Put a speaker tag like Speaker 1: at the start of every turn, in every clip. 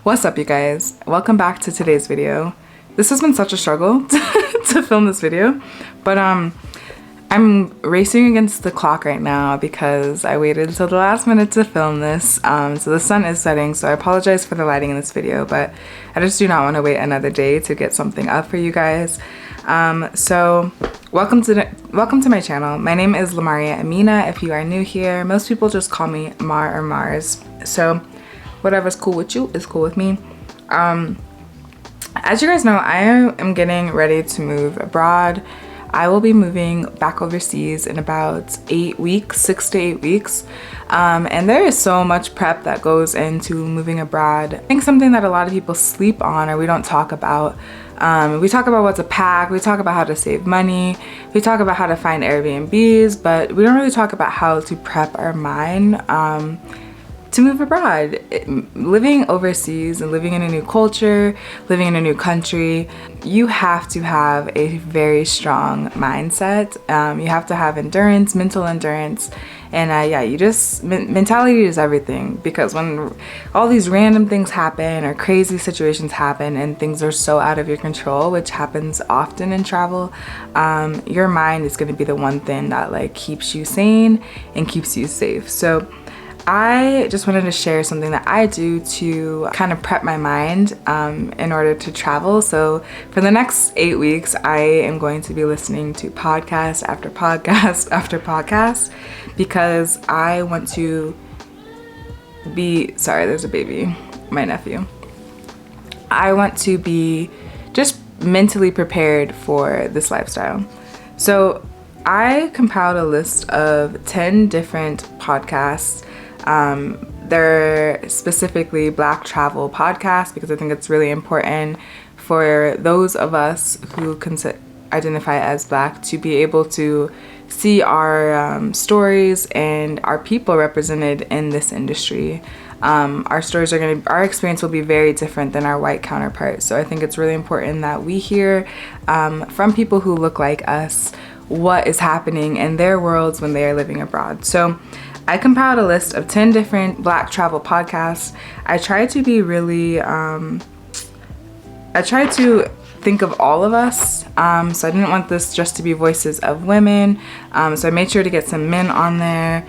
Speaker 1: What's up, you guys? Welcome back to today's video. This has been such a struggle to film this video, but I'm racing against the clock right now because I waited until the last minute to film this. So the sun is setting, so I apologize for the lighting in this video, but I just do not want to wait another day to get something up for you guys. So welcome to my channel. My name is Lamaria Aminah. If you are new here, most people just call me Mar or Marz. So whatever's cool with you is cool with me. As you guys know, I am getting ready to move abroad. I will be moving back overseas in about 8 weeks, 6 to 8 weeks. And there is so much prep that goes into moving abroad. I think something that a lot of people sleep on or we don't talk about. We talk about what to pack, we talk about how to save money, we talk about how to find Airbnbs, but we don't really talk about how to prep our mind to move abroad. Living overseas and living in a new culture, living in a new country, you have to have a very strong mindset. You have to have endurance, mental endurance, and mentality is everything, because when all these random things happen or crazy situations happen and things are so out of your control, which happens often in travel, your mind is going to be the one thing that like keeps you sane and keeps you safe. So I just wanted to share something that I do to kind of prep my mind in order to travel. So for the next 8 weeks, I am going to be listening to podcast after podcast after podcast, because I want to be, sorry, there's a baby, my nephew. I want to be just mentally prepared for this lifestyle. So I compiled a list of 10 different podcasts. They're specifically Black travel podcasts, because I think it's really important for those of us who identify as Black to be able to see our stories and our people represented in this industry. Our experience will be very different than our white counterparts. So I think it's really important that we hear from people who look like us what is happening in their worlds when they are living abroad. So I compiled a list of 10 different Black travel podcasts. I tried to be really, I tried to think of all of us. So I didn't want this just to be voices of women. So I made sure to get some men on there.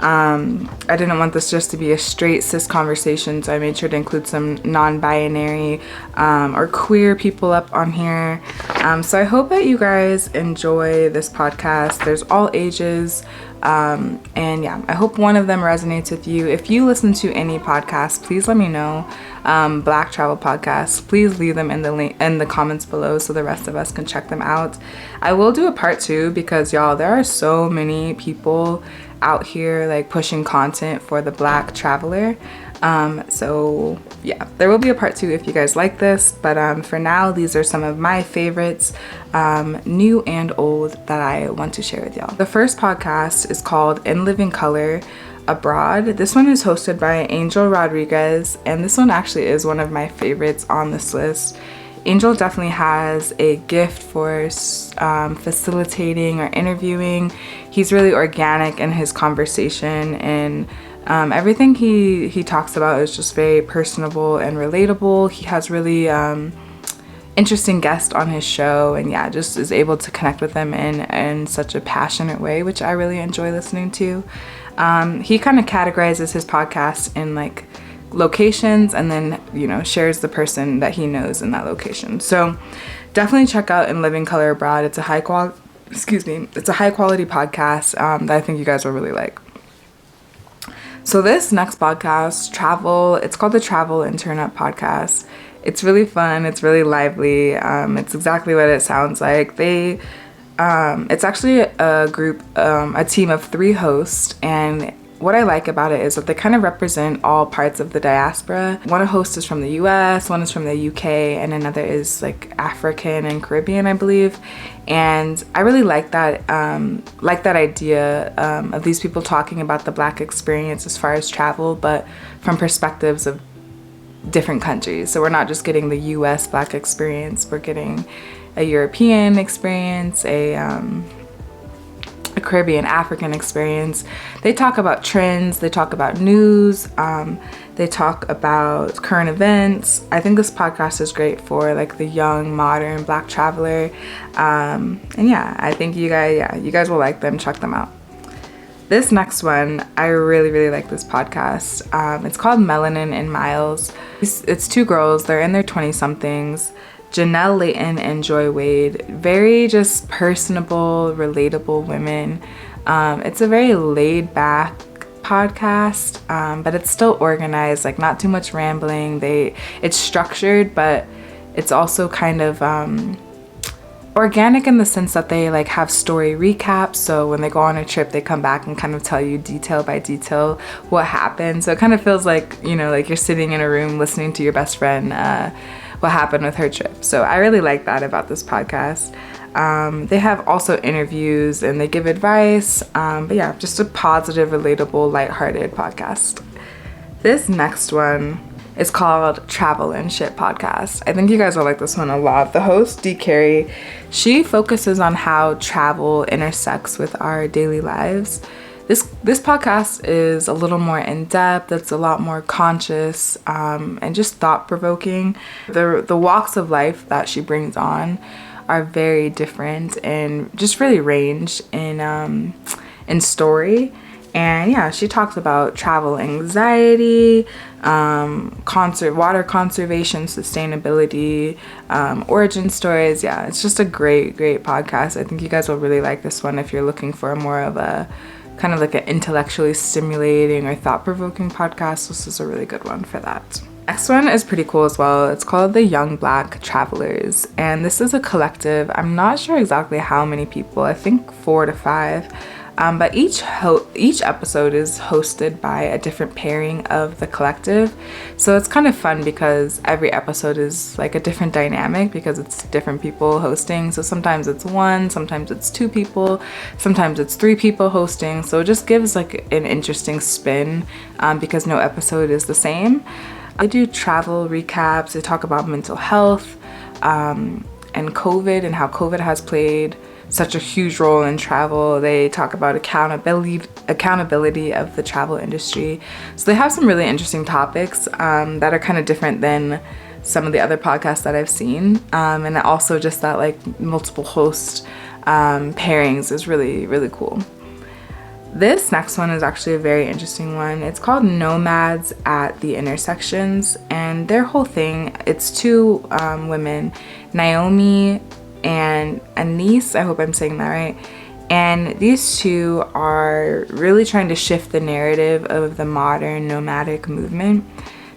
Speaker 1: I didn't want this just to be a straight cis conversation, so I made sure to include some non-binary or queer people up on here. So I hope that you guys enjoy this podcast. There's all ages, and yeah, I hope one of them resonates with you. If you listen to any podcast, please let me know. Black travel podcasts, please leave them in the link in the comments below so the rest of us can check them out. I will do a part 2 because y'all, there are so many people out here like pushing content for the Black traveler. So yeah, there will be a part 2 if you guys like this, but for now, these are some of my favorites, new and old, that I want to share with y'all. The first podcast is called In Living Color Abroad. This one is hosted by Angel Rodriguez, and this one actually is one of my favorites on this list. Angel definitely has a gift for facilitating or interviewing. He's really organic in his conversation, and everything he talks about is just very personable and relatable. He has really interesting guests on his show, and yeah, just is able to connect with them in such a passionate way, which I really enjoy listening to. He kind of categorizes his podcast in like locations, and then, you know, shares the person that he knows in that location. So definitely check out In Living Color Abroad. It's a high quality podcast that I think you guys will really like. So this next podcast, it's called the Travel Internet Podcast. It's really fun, it's really lively, it's exactly what it sounds like. It's actually a team of 3 hosts, and what I like about it is that they kind of represent all parts of the diaspora. One host is from the US, one is from the UK, and another is like African and Caribbean, I believe. And I really like that idea of these people talking about the Black experience as far as travel, but from perspectives of different countries. So we're not just getting the US Black experience, we're getting a European experience, a Caribbean, African experience. They talk about trends, they talk about news, they talk about current events. I think this podcast is great for like the young, modern Black traveler. And yeah, I think you guys will like them. Check them out. This next one, I really, really like this podcast. It's called Melanin Miles. It's two girls. They're in their 20-somethings. Janelle Layton and Joy Wade. Very just personable, relatable women. It's a very laid back podcast, but it's still organized, like not too much rambling. It's structured, but it's also kind of organic in the sense that they like have story recaps. So when they go on a trip, they come back and kind of tell you detail by detail what happened. So it kind of feels like, you know, like you're sitting in a room listening to your best friend what happened with her trip. So I really like that about this podcast. They have also interviews and they give advice. But yeah, just a positive, relatable, lighthearted podcast. This next one is called Travel and Shit Podcast. I think you guys will like this one a lot. The host, Dee Carey, she focuses on how travel intersects with our daily lives. This podcast is a little more in-depth. It's a lot more conscious and just thought-provoking. The walks of life that she brings on are very different and just really range in story. And yeah, she talks about travel anxiety, water conservation, sustainability, origin stories. Yeah, it's just a great podcast. I think you guys will really like this one if you're looking for more of a kind of like an intellectually stimulating or thought-provoking podcast. This is a really good one for that. Next one is pretty cool as well. It's called The Young Black Travelers, and this is a collective. I'm not sure exactly how many people, I think 4 to 5. But each episode is hosted by a different pairing of the collective. So it's kind of fun because every episode is like a different dynamic because it's different people hosting. So sometimes it's 1, sometimes it's 2 people, sometimes it's 3 people hosting. So it just gives like an interesting spin because no episode is the same. I do travel recaps. They talk about mental health and COVID and how COVID has played such a huge role in travel. They talk about accountability of the travel industry. So they have some really interesting topics that are kind of different than some of the other podcasts that I've seen. And also just that like multiple host pairings is really, really cool. This next one is actually a very interesting one. It's called Nomads at the Intersections, and their whole thing, it's 2 women, Naomi and Anise, I hope I'm saying that right. And these 2 are really trying to shift the narrative of the modern nomadic movement.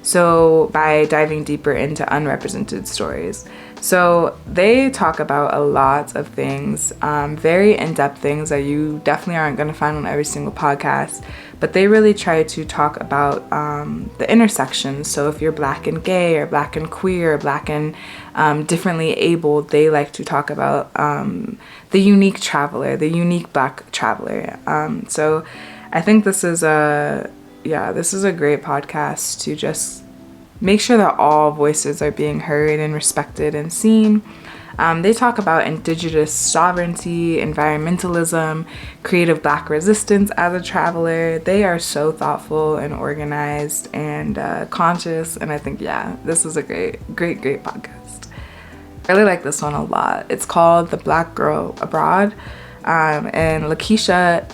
Speaker 1: So by diving deeper into unrepresented stories. So they talk about a lot of things, very in-depth things that you definitely aren't going to find on every single podcast. But they really try to talk about the intersections. So if you're Black and gay or Black and queer or Black and differently abled, they like to talk about the unique traveler, the unique Black traveler. So I think this is a great podcast to just make sure that all voices are being heard and respected and seen. They talk about indigenous sovereignty, environmentalism, creative Black resistance as a traveler. They are so thoughtful and organized and conscious. And I think, this is a great podcast. I really like this one a lot. It's called The Black Girl Abroad. And LaQuisha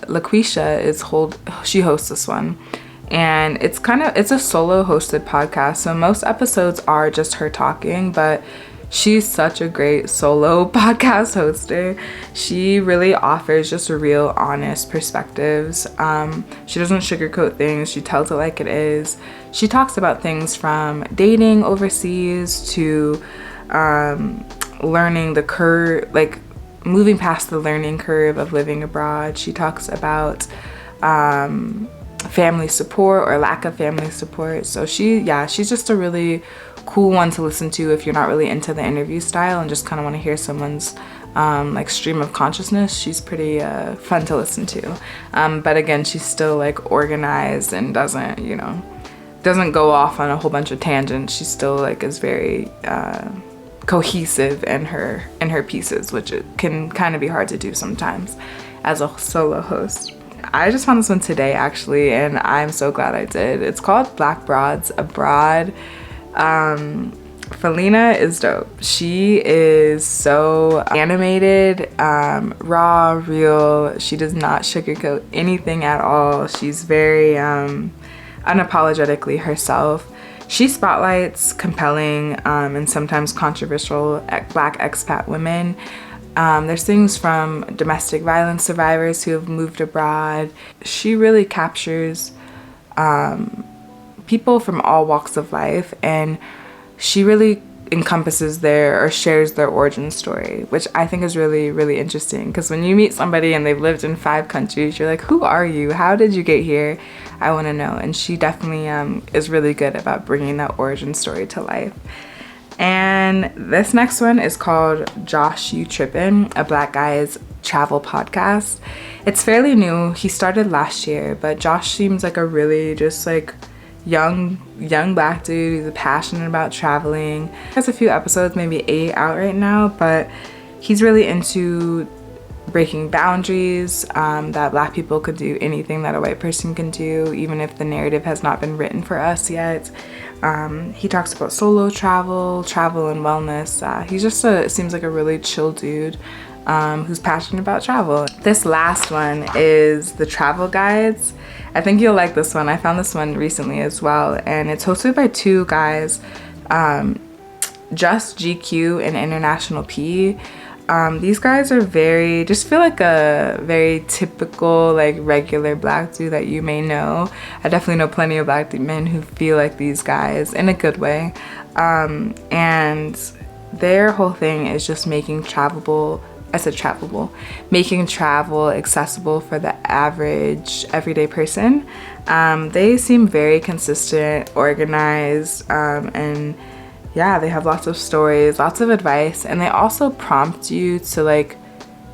Speaker 1: she hosts this one. And it's a solo hosted podcast. So most episodes are just her talking, but she's such a great solo podcast hoster. She really offers just real, honest perspectives. She doesn't sugarcoat things. She tells it like it is. She talks about things from dating overseas to learning the curve, like moving past the learning curve of living abroad. She talks about family support or lack of family support. So she's just a really cool one to listen to if you're not really into the interview style and just kind of want to hear someone's like stream of consciousness. She's pretty fun to listen to. But again, she's still like organized and doesn't go off on a whole bunch of tangents. She still like is very cohesive in her pieces, which it can kind of be hard to do sometimes. as a solo host. I just found this one today actually, and I'm so glad I did. It's called Black Broads Abroad. Felina is dope. She is so animated, raw, real. She does not sugarcoat anything at all. She's very unapologetically herself. She spotlights compelling and sometimes controversial Black expat women. There's things from domestic violence survivors who have moved abroad. She really captures people from all walks of life, and she really encompasses their or shares their origin story, which I think is really, really interesting, because when you meet somebody and they've lived in 5 countries, you're like, who are you? How did you get here? I want to know. And she definitely is really good about bringing that origin story to life. And this next one is called You Trippin, a Black guy's travel podcast. It's fairly new. He started last year, but Josh seems like a really just like young Black dude who's passionate about traveling. He has a few episodes, maybe 8 out right now, but he's really into breaking boundaries, that Black people could do anything that a white person can do, even if the narrative has not been written for us yet. He talks about solo travel and wellness. He just seems like a really chill dude who's passionate about travel. This last one is the Travel Guydes. I think you'll like this one. I found this one recently as well, and it's hosted by 2 guys, Just GQ and International P. These guys are just feel like a very typical, like regular Black dude that you may know. I definitely know plenty of Black men who feel like these guys in a good way. And their whole thing is just making travel accessible for the average everyday person. They seem very consistent, organized, and yeah, they have lots of stories, lots of advice, and they also prompt you to like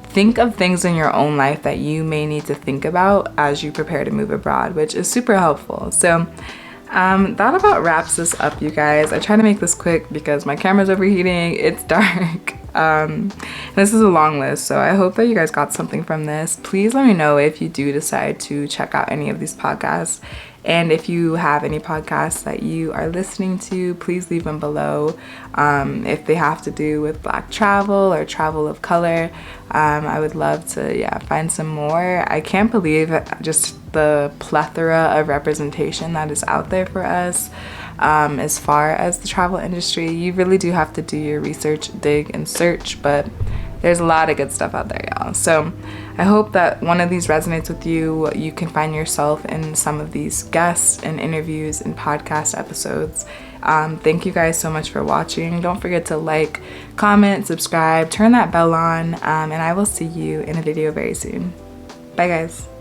Speaker 1: think of things in your own life that you may need to think about as you prepare to move abroad, which is super helpful. So that about wraps this up, you guys. I try to make this quick because my camera's overheating, it's dark. This is a long list, so I hope that you guys got something from this. Please let me know if you do decide to check out any of these podcasts, and if you have any podcasts that you are listening to, please leave them below. If they have to do with Black travel or travel of color, I would love to find some more. I can't believe just the plethora of representation that is out there for us. As far as the travel industry, you really do have to do your research, dig and search, but there's a lot of good stuff out there, y'all. So I hope that one of these resonates with you. You can find yourself in some of these guests and interviews and podcast episodes. Thank you guys so much for watching. Don't forget to like, comment, subscribe, turn that bell on, and I will see you in a video very soon. Bye guys.